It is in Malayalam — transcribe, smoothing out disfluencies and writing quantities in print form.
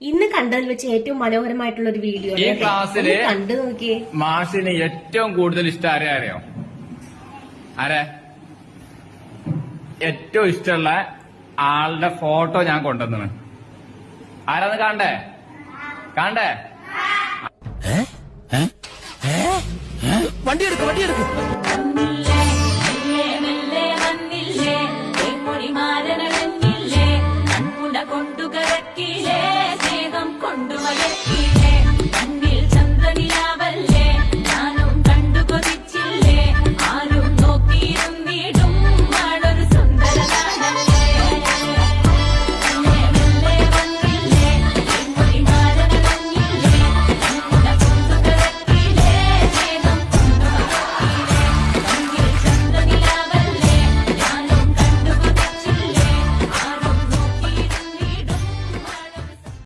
ഇന്ന് കണ്ടതിൽ വെച്ച് ഏറ്റവും മനോഹരമായിട്ടുള്ള ഒരു വീഡിയോ ഈ ക്ലാസ്സില് കണ്ടു നോക്കിയേ. മാഷിന് ഏറ്റവും കൂടുതൽ ഇഷ്ടം ആരെ അറിയോ? ആരെ ഏറ്റവും ഇഷ്ടമുള്ള ആളുടെ ഫോട്ടോ ഞാൻ കൊണ്ടുവന്നു. ആരാന്ന് കാണണ്ടേ? കാണണ്ടേ? വണ്ടി എടുക്കും വണ്ടി എടുക്കും. കൊണ്ടുകരക്കിലേ സ്നേഹം കൊണ്ടുവയക്കിലേ